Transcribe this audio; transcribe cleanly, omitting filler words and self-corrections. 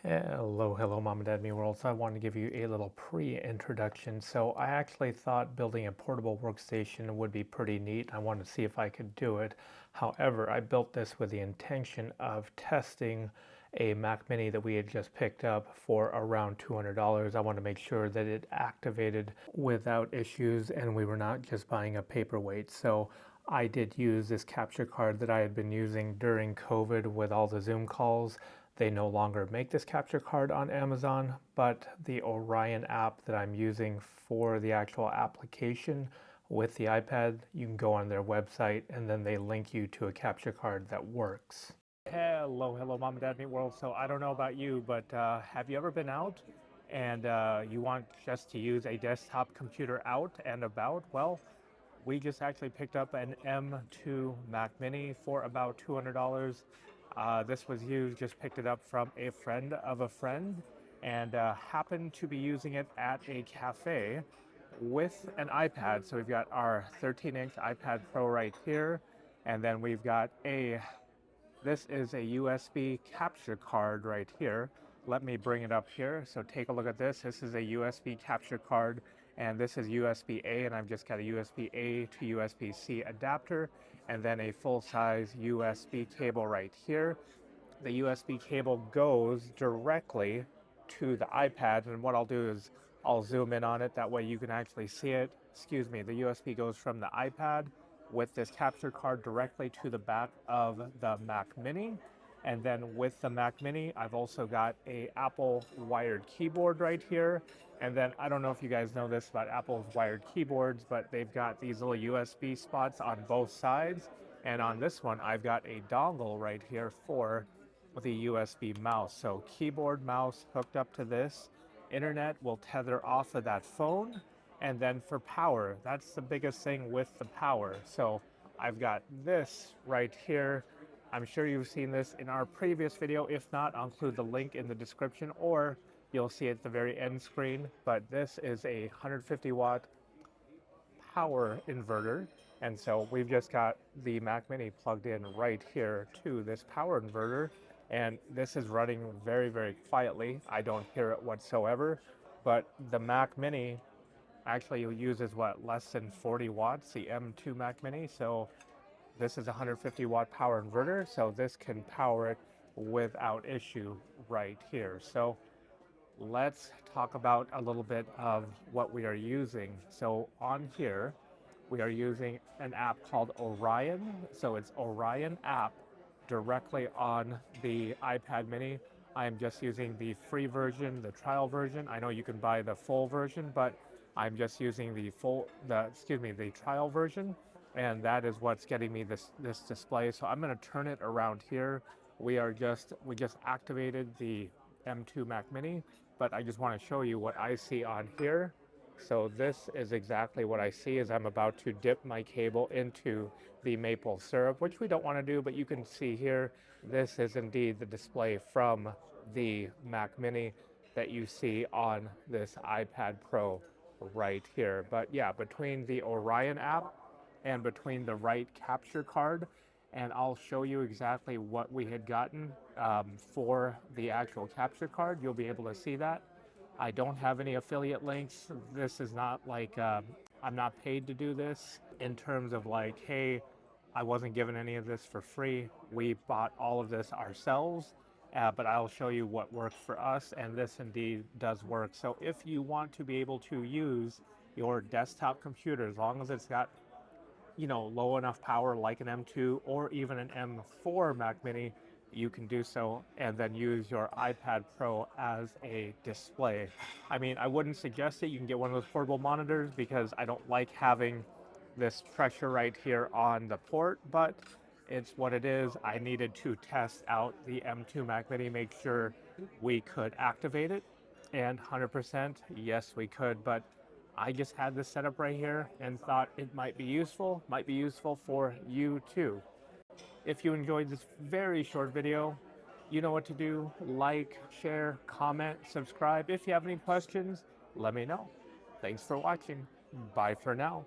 Hello, Mom and Dad, Me World. So I wanted to give you a little pre-introduction. So I actually thought building a portable workstation would be pretty neat. I wanted to see if I could do it. However, I built this with the intention of testing a Mac Mini that we had just picked up for around $200. I wanted to make sure that it activated without issues and we were not just buying a paperweight. So I did use this capture card that I had been using during COVID with all the Zoom calls. They no longer make this capture card on Amazon, but the Orion app that I'm using for the actual application with the iPad, you can go on their website and then they link you to a capture card that works. Hello, Mom and Dad, Meet World. So I don't know about you, but have you ever been out and you want just to use a desktop computer out and about? Well, we just actually picked up an M2 Mac Mini for about $200. This was used, just picked it up from a friend of a friend and happened to be using it at a cafe with an iPad. So we've got our 13-inch iPad Pro right here. And then we've got this is a USB capture card right here. Let me bring it up here. So take a look at this. This is a USB capture card and this is USB-A and I've just got a USB-A to USB-C adapter and then a full-size USB cable right here. The USB cable goes directly to the iPad and what I'll do is I'll zoom in on it. That way you can actually see it. Excuse me, the USB goes from the iPad with this capture card directly to the back of the Mac Mini. And then with the Mac Mini, I've also got a Apple wired keyboard right here. And then I don't know if you guys know this about Apple's wired keyboards, but they've got these little USB spots on both sides. And on this one, I've got a dongle right here for the USB mouse. So keyboard, mouse hooked up to this. Internet will tether off of that phone. And then for power, that's the biggest thing with the power. So I've got this right here. I'm sure you've seen this in our previous video. If not, I'll include the link in the description or you'll see it at the very end screen. But this is a 150 watt power inverter. And so we've just got the Mac Mini plugged in right here to this power inverter. And this is running very quietly. I don't hear it whatsoever. But the Mac Mini actually uses what, less than 40 watts, the M2 Mac Mini. So this is a 150 watt power inverter. So this can power it without issue right here. So let's talk about a little bit of what we are using. So on here, we are using an app called Orion. So it's Orion app directly on the iPad mini. I am just using the free version, the trial version. I know you can buy the full version, but I'm just using the trial version, and that is what's getting me this display. So I'm going to turn it around here. We just activated the M2 Mac Mini, but I just want to show you what I see on here. So this is exactly what I see as I'm about to dip my cable into the maple syrup, which we don't want to do, but you can see here, this is indeed the display from the Mac Mini that you see on this iPad Pro right here. But yeah, between the Orion app and between the right capture card, and I'll show you exactly what we had gotten for the actual capture card. You'll be able to see that. I don't have any affiliate links. This is not like, I'm not paid to do this in terms of like, hey, I wasn't given any of this for free. We bought all of this ourselves, but I'll show you what worked for us, and this indeed does work. So if you want to be able to use your desktop computer, as long as it's got, low enough power like an M2 or even an M4 Mac Mini, you can do so and then use your iPad Pro as a display. I mean, I wouldn't suggest it. You can get one of those portable monitors because I don't like having this pressure right here on the port, but it's what it is. I needed to test out the M2 Mac Mini, make sure we could activate it, and 100%, yes, we could, but I just had this set up right here and thought it might be useful for you too. If you enjoyed this very short video, you know what to do. Like, share, comment, subscribe. If you have any questions, let me know. Thanks for watching. Bye for now.